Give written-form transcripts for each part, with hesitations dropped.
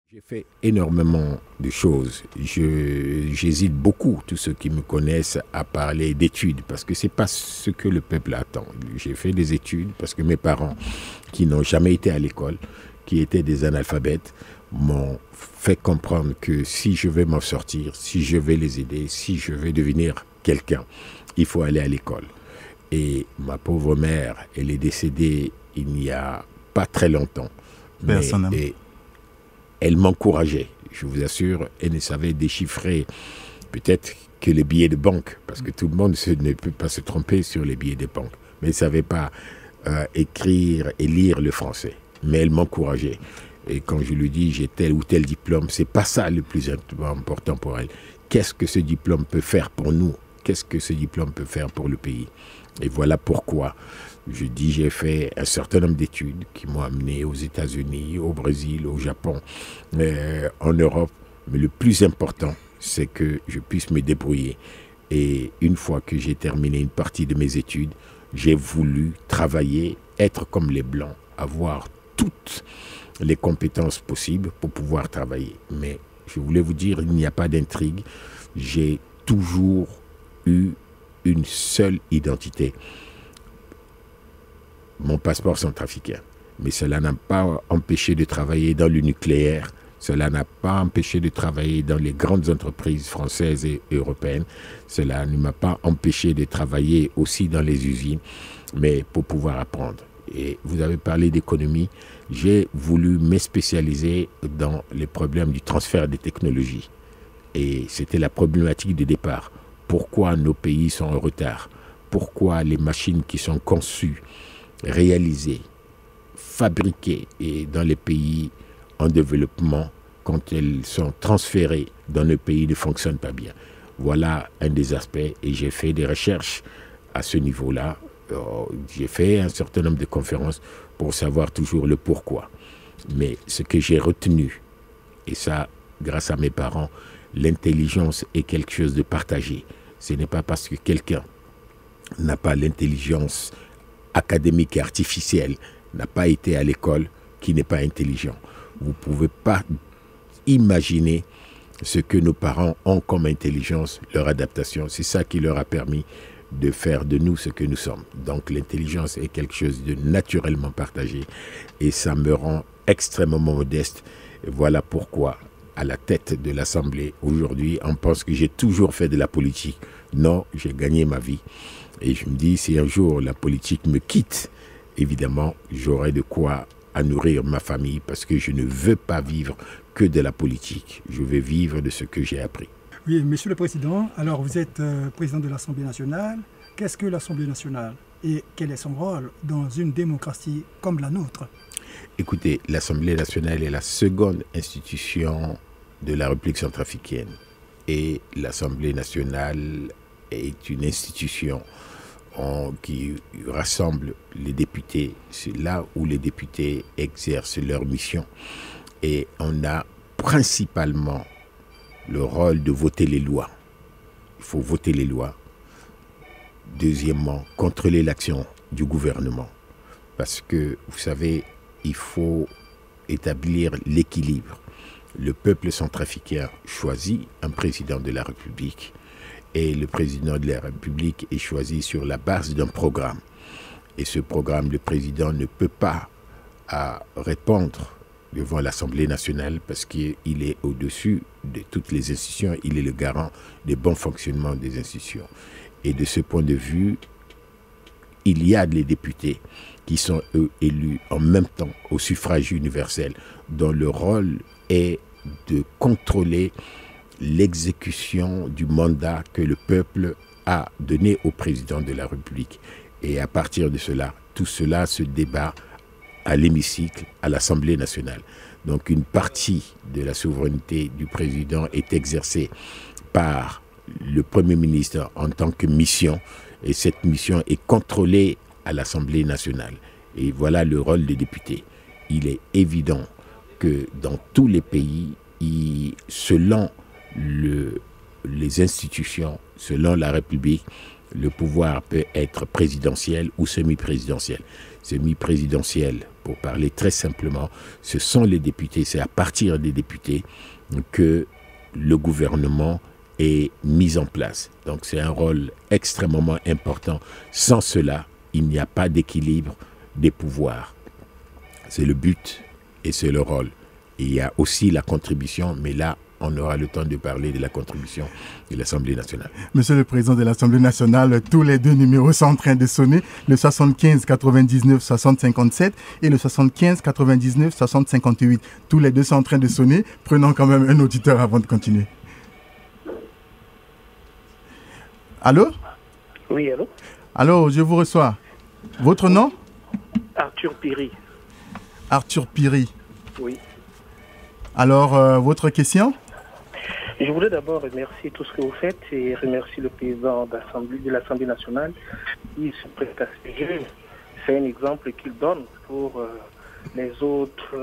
J'ai fait énormément de choses. J'hésite beaucoup, tous ceux qui me connaissent, à parler d'études, parce que ce n'est pas ce que le peuple attend. J'ai fait des études parce que mes parents, qui n'ont jamais été à l'école, qui étaient des analphabètes, m'ont fait comprendre que si je vais m'en sortir, si je vais les aider, si je vais devenir quelqu'un, il faut aller à l'école. Et ma pauvre mère, elle est décédée il n'y a pas très longtemps. Personnellement. Elle m'encourageait, je vous assure, elle ne savait déchiffrer peut-être que les billets de banque, parce que tout le monde ne peut pas se tromper sur les billets de banque, mais elle ne savait pas écrire et lire le français. Mais elle m'encourageait. Et quand je lui dis j'ai tel ou tel diplôme, c'est pas ça le plus important pour elle. Qu'est-ce que ce diplôme peut faire pour nous? Qu'est-ce que ce diplôme peut faire pour le pays? Et voilà pourquoi je dis j'ai fait un certain nombre d'études qui m'ont amené aux États-Unis, au Brésil, au Japon, en Europe. Mais le plus important, c'est que je puisse me débrouiller. Et une fois que j'ai terminé une partie de mes études, j'ai voulu travailler, être comme les Blancs, avoir toutes les compétences possibles pour pouvoir travailler. Mais je voulais vous dire, il n'y a pas d'intrigue. J'ai toujours eu une seule identité. Mon passeport centrafricain. Mais cela n'a pas empêché de travailler dans le nucléaire. Cela n'a pas empêché de travailler dans les grandes entreprises françaises et européennes. Cela ne m'a pas empêché de travailler aussi dans les usines, mais pour pouvoir apprendre. Et vous avez parlé d'économie. J'ai voulu me spécialiser dans les problèmes du transfert des technologies. Et c'était la problématique de départ. Pourquoi nos pays sont en retard? Pourquoi les machines qui sont conçues, réalisées, fabriquées et dans les pays en développement, quand elles sont transférées dans nos pays, ne fonctionnent pas bien? Voilà un des aspects et j'ai fait des recherches à ce niveau-là. J'ai fait un certain nombre de conférences pour savoir toujours le pourquoi. Mais ce que j'ai retenu, et ça grâce à mes parents, l'intelligence est quelque chose de partagé. Ce n'est pas parce que quelqu'un n'a pas l'intelligence académique et artificielle, n'a pas été à l'école, qu'il n'est pas intelligent. Vous ne pouvez pas imaginer ce que nos parents ont comme intelligence, leur adaptation. C'est ça qui leur a permis de faire de nous ce que nous sommes. Donc l'intelligence est quelque chose de naturellement partagé et ça me rend extrêmement modeste. Et voilà pourquoi, à la tête de l'Assemblée, aujourd'hui, on pense que j'ai toujours fait de la politique. Non, j'ai gagné ma vie. Et je me dis, si un jour la politique me quitte, évidemment, j'aurai de quoi à nourrir ma famille parce que je ne veux pas vivre que de la politique. Je veux vivre de ce que j'ai appris. Oui, Monsieur le Président, alors vous êtes président de l'Assemblée nationale. Qu'est-ce que l'Assemblée nationale et quel est son rôle dans une démocratie comme la nôtre? Écoutez, l'Assemblée nationale est la seconde institution de la République centrafricaine. Et l'Assemblée nationale est une institution qui rassemble les députés. C'est là où les députés exercent leur mission. Et on a principalement le rôle de voter les lois. Il faut voter les lois. Deuxièmement, contrôler l'action du gouvernement. Parce que, vous savez, il faut établir l'équilibre. Le peuple centrafricain choisit un président de la République et le président de la République est choisi sur la base d'un programme. Et ce programme, le président ne peut pas répondre devant l'Assemblée nationale parce qu'il est au-dessus de toutes les institutions, il est le garant du bon fonctionnement des institutions. Et de ce point de vue, il y a des députés qui sont eux élus en même temps au suffrage universel, dont le rôle est de contrôler l'exécution du mandat que le peuple a donné au président de la République. Et à partir de cela, tout cela se débat à l'hémicycle, à l'Assemblée nationale. Donc une partie de la souveraineté du président est exercée par le Premier ministre en tant que mission, et cette mission est contrôlée à l'Assemblée nationale. Et voilà le rôle des députés. Il est évident que dans tous les pays, selon les institutions, selon la République, Le pouvoir peut être présidentiel ou semi-présidentiel. Semi-présidentiel, pour parler très simplement, ce sont les députés, c'est à partir des députés que le gouvernement est mis en place. Donc c'est un rôle extrêmement important. Sans cela, il n'y a pas d'équilibre des pouvoirs. C'est le but et c'est le rôle. Et il y a aussi la contribution, mais là, on aura le temps de parler de la contribution de l'Assemblée nationale. Monsieur le Président de l'Assemblée nationale, tous les deux numéros sont en train de sonner, le 75 99 60 57 et le 75 99 60 58. Tous les deux sont en train de sonner. Prenons quand même un auditeur avant de continuer. Allô? Oui, allô? Allô, je vous reçois. Votre nom? Arthur Piri. Arthur Piri. Oui. Alors, votre question? Je voulais d'abord remercier tout ce que vous faites et remercier le président de l'Assemblée nationale qui se prête à ce jeu. C'est un exemple qu'il donne pour les autres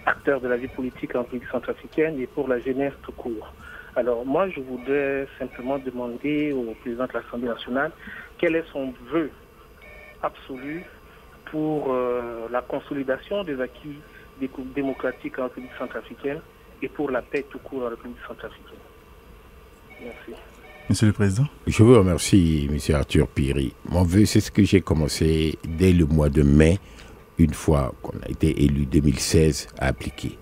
acteurs de la vie politique en République centrafricaine et pour la jeunesse tout court. Alors moi, je voudrais simplement demander au président de l'Assemblée nationale quel est son vœu absolu pour la consolidation des acquis démocratiques en République centrafricaine et pour la paix tout court en République centrafricaine. Merci. Monsieur le Président. Je vous remercie, M. Arthur Piri. Mon vœu, c'est ce que j'ai commencé dès le mois de mai, une fois qu'on a été élu 2016, à appliquer.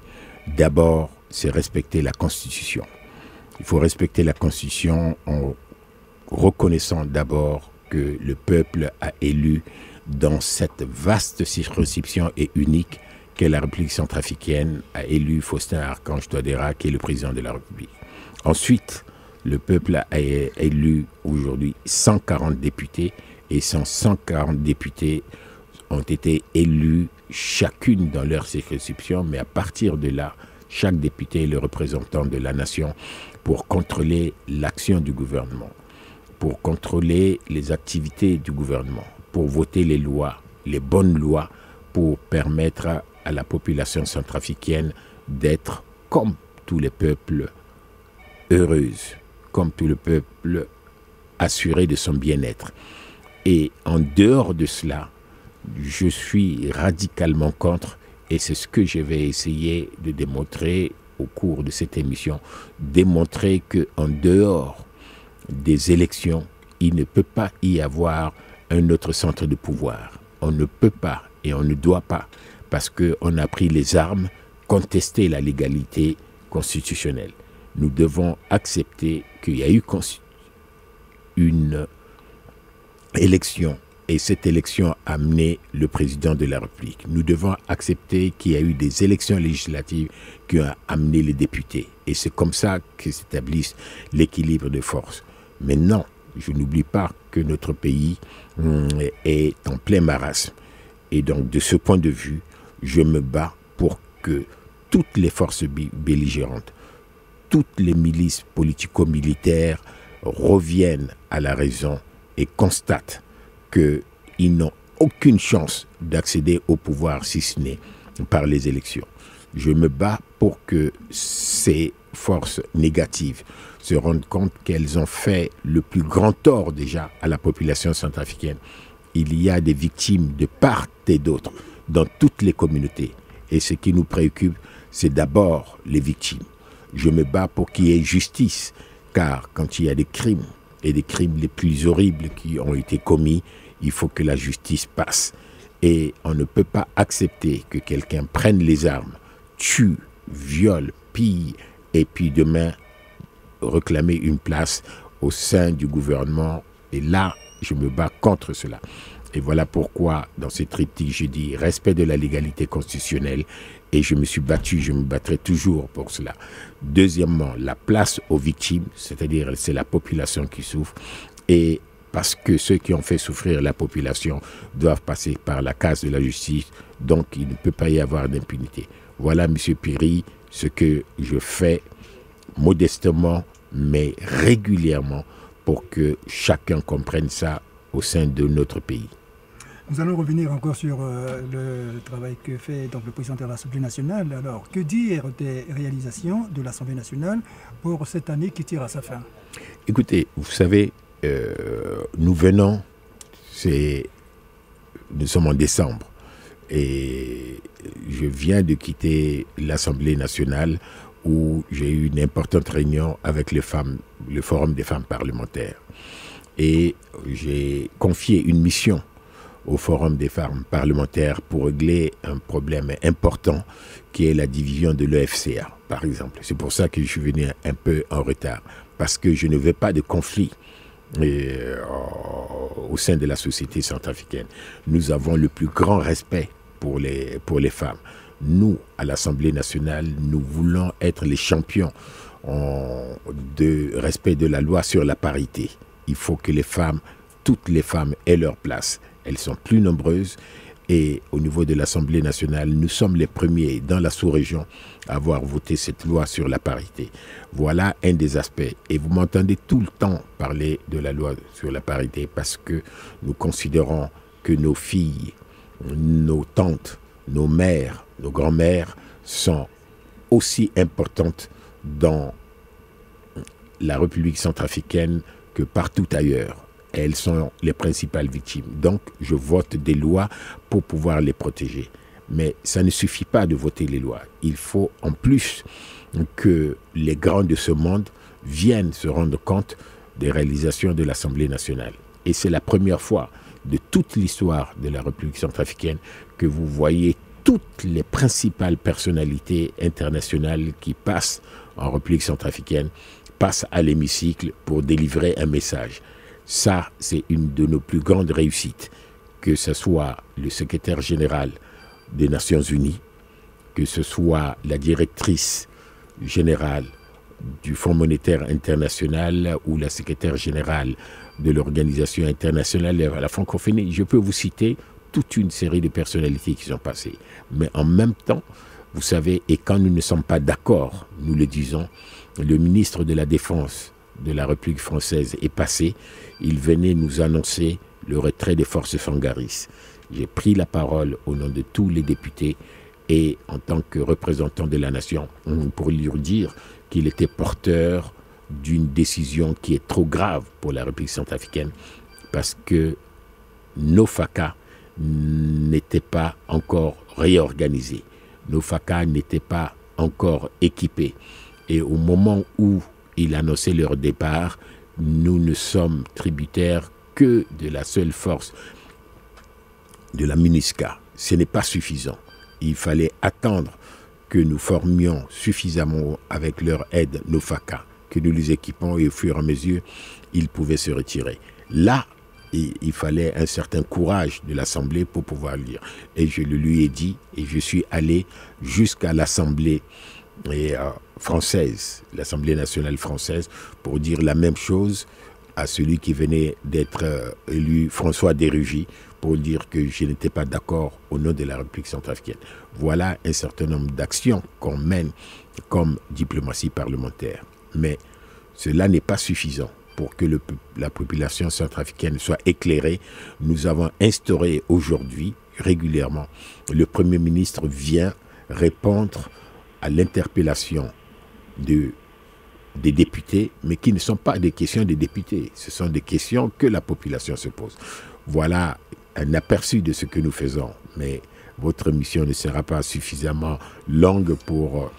D'abord, c'est respecter la Constitution. Il faut respecter la Constitution en reconnaissant d'abord que le peuple a élu dans cette vaste circonscription et unique qu'est la République centrafricaine, a élu Faustin Archange Touadéra, qui est le président de la République. Ensuite, le peuple a élu aujourd'hui 140 députés et ces 140 députés ont été élus chacune dans leur circonscription, mais à partir de là, chaque député est le représentant de la nation pour contrôler l'action du gouvernement, pour contrôler les activités du gouvernement, pour voter les lois, les bonnes lois, pour permettre à la population centrafricaine d'être, comme tous les peuples, heureuse, comme tout le peuple assuré de son bien-être. Et en dehors de cela, je suis radicalement contre, et c'est ce que je vais essayer de démontrer au cours de cette émission, démontrer qu'en dehors des élections, il ne peut pas y avoir un autre centre de pouvoir. On ne peut pas et on ne doit pas, parce qu'on a pris les armes, contester la légalité constitutionnelle. Nous devons accepter qu'il y a eu une élection et cette élection a amené le président de la République. Nous devons accepter qu'il y a eu des élections législatives qui ont amené les députés. Et c'est comme ça que s'établisse l'équilibre de force. Maintenant, je n'oublie pas que notre pays est en plein marasme. Et donc, de ce point de vue, je me bats pour que toutes les forces belligérantes, toutes les milices politico-militaires reviennent à la raison et constatent qu'ils n'ont aucune chance d'accéder au pouvoir si ce n'est par les élections. Je me bats pour que ces forces négatives se rendent compte qu'elles ont fait le plus grand tort déjà à la population centrafricaine. Il y a des victimes de part et d'autre dans toutes les communautés. Et ce qui nous préoccupe, c'est d'abord les victimes. Je me bats pour qu'il y ait justice, car quand il y a des crimes, et des crimes les plus horribles qui ont été commis, il faut que la justice passe. Et on ne peut pas accepter que quelqu'un prenne les armes, tue, viole, pille, et puis demain réclamer une place au sein du gouvernement. Et là, je me bats contre cela. Et voilà pourquoi, dans ce triptyque, je dis respect de la légalité constitutionnelle. Et je me suis battu, je me battrai toujours pour cela. Deuxièmement, la place aux victimes, c'est-à-dire c'est la population qui souffre. Et parce que ceux qui ont fait souffrir la population doivent passer par la case de la justice, donc il ne peut pas y avoir d'impunité. Voilà, M. Piri, ce que je fais modestement, mais régulièrement, pour que chacun comprenne ça au sein de notre pays. Nous allons revenir encore sur le travail que fait donc, le président de l'Assemblée nationale. Alors, que dire des réalisations de l'Assemblée nationale pour cette année qui tire à sa fin? Écoutez, vous savez, nous venons, nous sommes en décembre, et je viens de quitter l'Assemblée nationale où j'ai eu une importante réunion avec le Forum des femmes parlementaires. Et j'ai confié une mission au Forum des femmes parlementaires pour régler un problème important qui est la division de l'EFCA, par exemple. C'est pour ça que je suis venu un peu en retard, parce que je ne veux pas de conflit au sein de la société centrafricaine. Nous avons le plus grand respect pour les femmes. Nous, à l'Assemblée nationale, nous voulons être les champions de respect de la loi sur la parité. Il faut que toutes les femmes aient leur place. Elles sont plus nombreuses et au niveau de l'Assemblée nationale, nous sommes les premiers dans la sous-région à avoir voté cette loi sur la parité. Voilà un des aspects. Et vous m'entendez tout le temps parler de la loi sur la parité parce que nous considérons que nos filles, nos tantes, nos mères, nos grands-mères sont aussi importantes dans la République centrafricaine que partout ailleurs. Elles sont les principales victimes. Donc, je vote des lois pour pouvoir les protéger. Mais ça ne suffit pas de voter les lois. Il faut en plus que les grands de ce monde viennent se rendre compte des réalisations de l'Assemblée nationale. Et c'est la première fois de toute l'histoire de la République centrafricaine que vous voyez toutes les principales personnalités internationales qui passent en République centrafricaine, passent à l'hémicycle pour délivrer un message. Ça, c'est une de nos plus grandes réussites, que ce soit le secrétaire général des Nations Unies, que ce soit la directrice générale du Fonds monétaire international ou la secrétaire générale de l'Organisation internationale de la francophonie. Je peux vous citer toute une série de personnalités qui sont passées. Mais en même temps, vous savez, et quand nous ne sommes pas d'accord, nous le disons, le ministre de la Défense de la République française est passé. Il venait nous annoncer le retrait des forces fangaris. J'ai pris la parole au nom de tous les députés et en tant que représentant de la nation pour lui dire qu'il était porteur d'une décision qui est trop grave pour la République centrafricaine parce que nos FACA n'étaient pas encore réorganisés. Nos FACA n'étaient pas encore équipés. Et au moment où il annonçait leur départ, nous ne sommes tributaires que de la seule force de la MINUSCA. Ce n'est pas suffisant. Il fallait attendre que nous formions suffisamment avec leur aide nos FACA, que nous les équipons et au fur et à mesure, ils pouvaient se retirer. Là, il fallait un certain courage de l'Assemblée pour pouvoir le dire. Et je le lui ai dit et je suis allé jusqu'à l'Assemblée française, l'Assemblée nationale française, pour dire la même chose à celui qui venait d'être élu, François Derugy, pour dire que je n'étais pas d'accord au nom de la République centrafricaine. Voilà un certain nombre d'actions qu'on mène comme diplomatie parlementaire. Mais cela n'est pas suffisant pour que la population centrafricaine soit éclairée. Nous avons instauré aujourd'hui, régulièrement, le Premier ministre vient répondre à l'interpellation des députés, mais qui ne sont pas des questions des députés. Ce sont des questions que la population se pose. Voilà un aperçu de ce que nous faisons. Mais votre mission ne sera pas suffisamment longue pour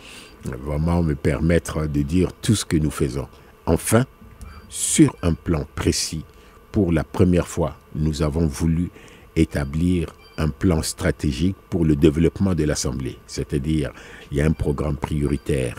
vraiment me permettre de dire tout ce que nous faisons. Enfin, sur un plan précis, pour la première fois, nous avons voulu établir un plan stratégique pour le développement de l'Assemblée. C'est-à-dire, il y a un programme prioritaire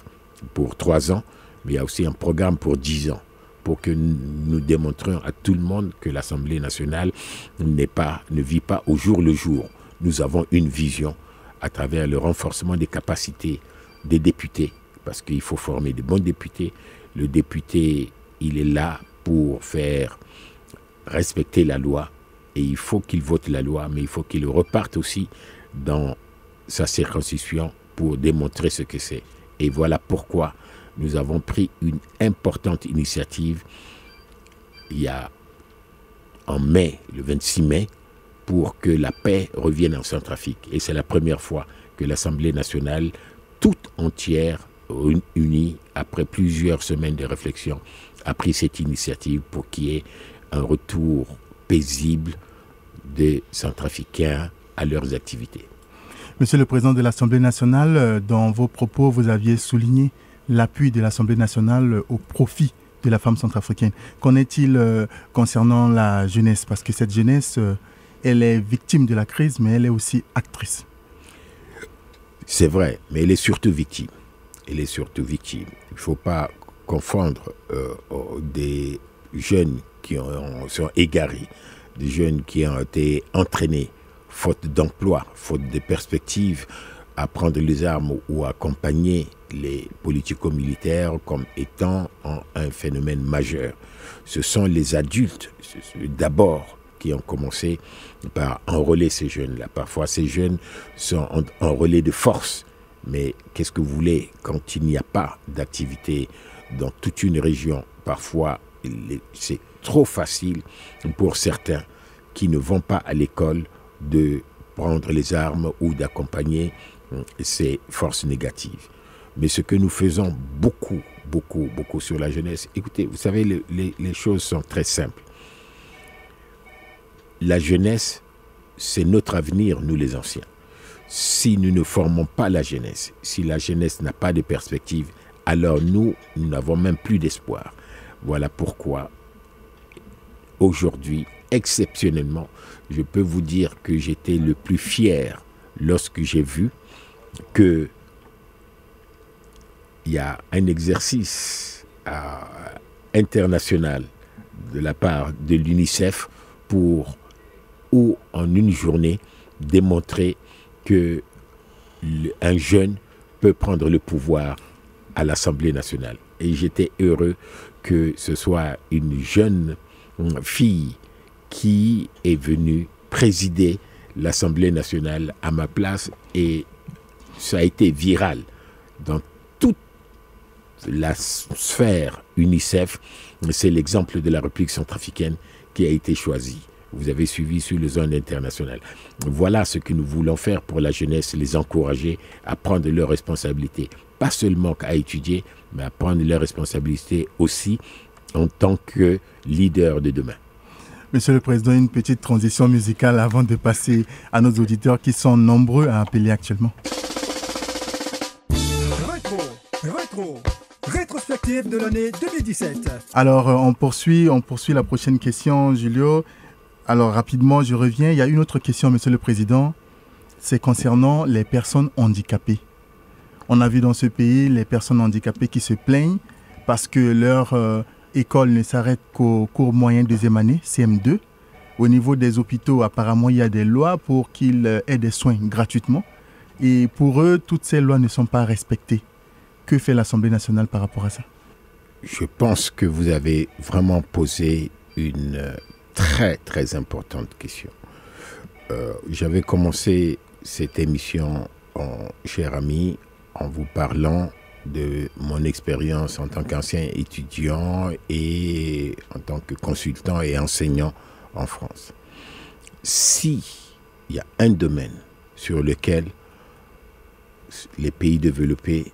pour 3 ans, mais il y a aussi un programme pour 10 ans, pour que nous démontrions à tout le monde que l'Assemblée nationale ne vit pas au jour le jour. Nous avons une vision à travers le renforcement des capacités des députés, parce qu'il faut former de bons députés. Le député, il est là pour faire respecter la loi, et il faut qu'il vote la loi, mais il faut qu'il reparte aussi dans sa circonscription pour démontrer ce que c'est. Et voilà pourquoi nous avons pris une importante initiative en mai, le 26 mai, pour que la paix revienne en Centrafrique. Et c'est la première fois que l'Assemblée nationale, toute entière, unie, après plusieurs semaines de réflexion, a pris cette initiative pour qu'il y ait un retour paisible des Centrafricains à leurs activités. Monsieur le Président de l'Assemblée nationale, dans vos propos, vous aviez souligné l'appui de l'Assemblée nationale au profit de la femme centrafricaine. Qu'en est-il concernant la jeunesse? Parce que cette jeunesse, elle est victime de la crise, mais elle est aussi actrice. C'est vrai, mais elle est surtout victime. Elle est surtout victime. Il ne faut pas confondre des jeunes qui sont égarés, des jeunes qui ont été entraînés, faute d'emploi, faute de perspectives, à prendre les armes ou à accompagner les politico-militaires comme étant un phénomène majeur. Ce sont les adultes, d'abord, qui ont commencé par enrôler ces jeunes-là. Parfois, ces jeunes sont enrôlés de force. Mais qu'est-ce que vous voulez quand il n'y a pas d'activité dans toute une région? Parfois, c'est trop facile pour certains qui ne vont pas à l'école de prendre les armes ou d'accompagner ces forces négatives. Mais ce que nous faisons beaucoup sur la jeunesse, écoutez, vous savez, les choses sont très simples. La jeunesse, c'est notre avenir, nous les anciens. Si nous ne formons pas la jeunesse, si la jeunesse n'a pas de perspective, alors nous n'avons même plus d'espoir. Voilà pourquoi, aujourd'hui, exceptionnellement, je peux vous dire que j'étais le plus fier lorsque j'ai vu qu'il y a un exercice international de la part de l'UNICEF pour, ou en une journée, démontrer qu'un jeune peut prendre le pouvoir à l'Assemblée nationale. Et j'étais heureux que ce soit une jeune fille qui est venue présider l'Assemblée nationale à ma place, et ça a été viral dans toute la sphère UNICEF. C'est l'exemple de la République centrafricaine qui a été choisi. Vous avez suivi sur les zones internationales. Voilà ce que nous voulons faire pour la jeunesse, les encourager à prendre leurs responsabilités. Pas seulement qu'à étudier, mais à prendre leurs responsabilités aussi en tant que leader de demain. Monsieur le Président, une petite transition musicale avant de passer à nos auditeurs qui sont nombreux à appeler actuellement. Rétrospective de l'année 2017. Alors, on poursuit la prochaine question, Julio. Alors, rapidement, je reviens. Il y a une autre question, Monsieur le Président. C'est concernant les personnes handicapées. On a vu dans ce pays les personnes handicapées qui se plaignent parce que leur école ne s'arrête qu'au cours moyen deuxième année, CM2. Au niveau des hôpitaux, apparemment, il y a des lois pour qu'ils aient des soins gratuitement. Et pour eux, toutes ces lois ne sont pas respectées. Que fait l'Assemblée nationale par rapport à ça? Je pense que vous avez vraiment posé une très, très importante question. J'avais commencé cette émission, cher ami, en vous parlant de mon expérience en tant qu'ancien étudiant et en tant que consultant et enseignant en France. S'il y a un domaine sur lequel les pays développés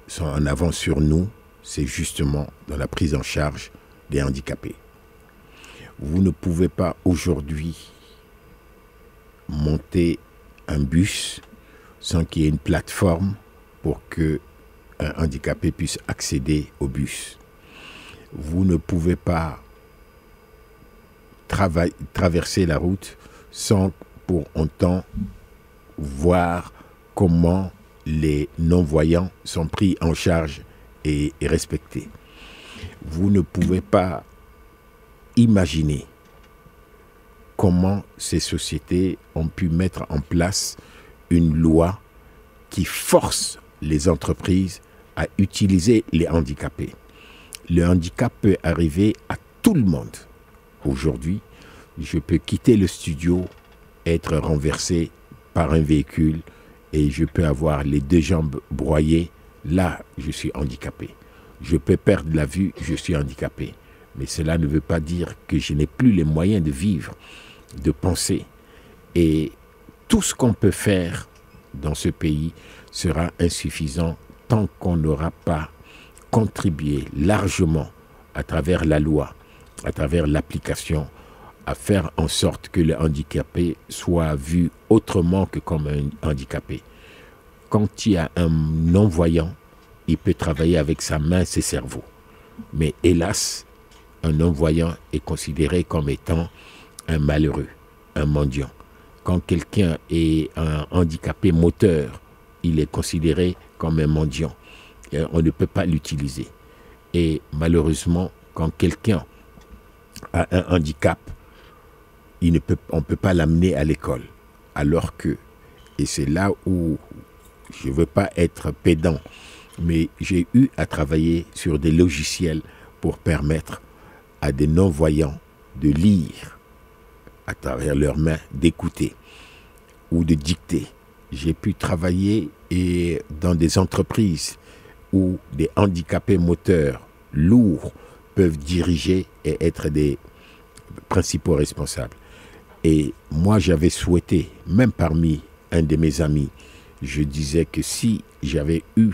sont en avance sur nous, c'est justement dans la prise en charge des handicapés. Vous ne pouvez pas aujourd'hui monter un bus sans qu'il y ait une plateforme pour qu'un handicapé puisse accéder au bus. Vous ne pouvez pas traverser la route sans pour autant voir comment les non-voyants sont pris en charge et respectés. Vous ne pouvez pas imaginer comment ces sociétés ont pu mettre en place une loi qui force les entreprises à utiliser les handicapés. Le handicap peut arriver à tout le monde. Aujourd'hui, je peux quitter le studio, être renversé par un véhicule et je peux avoir les deux jambes broyées. Là, je suis handicapé. Je peux perdre la vue, je suis handicapé. Mais cela ne veut pas dire que je n'ai plus les moyens de vivre, de penser. Et tout ce qu'on peut faire dans ce pays sera insuffisant tant qu'on n'aura pas contribué largement à travers la loi à travers l'application, à faire en sorte que le handicapé soit vu autrement que comme un handicapé. Quand il y a un non-voyant, il peut travailler avec sa main et ses cerveaux. Mais hélas, un non-voyant est considéré comme étant un malheureux, un mendiant. Quand quelqu'un est un handicapé moteur, il est considéré comme un mendiant. Et on ne peut pas l'utiliser. Et malheureusement, quand quelqu'un a un handicap, on ne peut pas l'amener à l'école. Alors que, et c'est là où je ne veux pas être pédant, mais j'ai eu à travailler sur des logiciels pour permettre à des non-voyants de lire à travers leurs mains, d'écouter ou de dicter. J'ai pu travailler dans des entreprises où des handicapés moteurs lourds peuvent diriger et être des principaux responsables. Et moi, j'avais souhaité, même parmi un de mes amis, je disais que si j'avais eu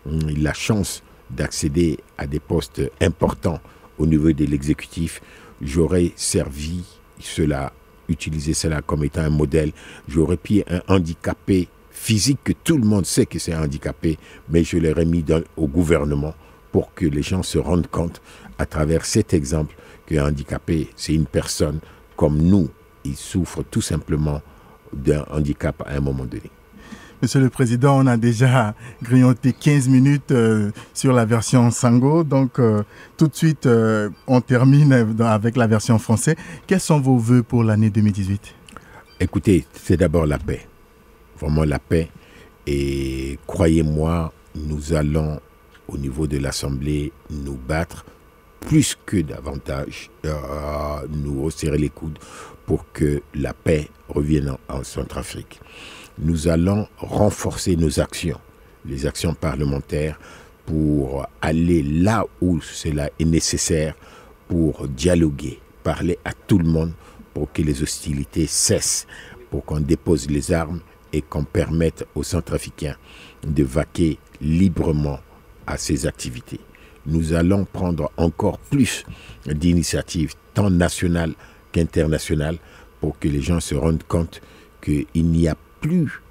la chance d'accéder à des postes importants au niveau de l'exécutif, j'aurais servi cela, utilisé cela comme étant un modèle. J'aurais pu un handicapé physique que tout le monde sait que c'est un handicapé, mais je l'aurais mis au gouvernement pour que les gens se rendent compte à travers cet exemple qu'un handicapé, c'est une personne comme nous. Il souffre tout simplement d'un handicap à un moment donné. Monsieur le Président, on a déjà grignoté 15 minutes sur la version Sango. Donc, tout de suite, on termine avec la version française. Quels sont vos vœux pour l'année 2018? Écoutez, c'est d'abord la paix. Vraiment la paix. Et croyez-moi, nous allons, au niveau de l'Assemblée, nous battre plus que davantage, nous resserrer les coudes pour que la paix revienne en Centrafrique. Nous allons renforcer nos actions, les actions parlementaires, pour aller là où cela est nécessaire, pour dialoguer, parler à tout le monde, pour que les hostilités cessent, pour qu'on dépose les armes et qu'on permette aux Centrafricains de vaquer librement à ces activités. Nous allons prendre encore plus d'initiatives, tant nationales qu'internationales, pour que les gens se rendent compte qu'il n'y a plus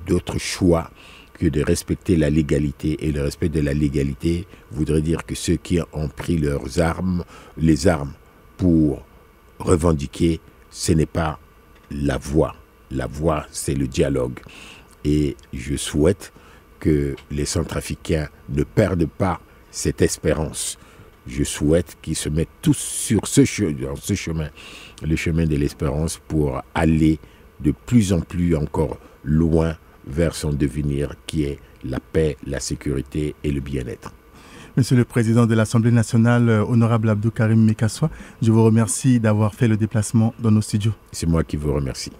d'autre choix que de respecter la légalité. Et le respect de la légalité voudrait dire que ceux qui ont pris les armes pour revendiquer, ce n'est pas la voie. La voie, c'est le dialogue. Et je souhaite que les Centrafricains ne perdent pas cette espérance. Je souhaite qu'ils se mettent tous sur ce chemin, le chemin de l'espérance, pour aller de plus en plus encore loin vers son devenir qui est la paix, la sécurité et le bien-être. Monsieur le Président de l'Assemblée nationale, honorable Abdou Karim Mekassoua, je vous remercie d'avoir fait le déplacement dans nos studios. C'est moi qui vous remercie.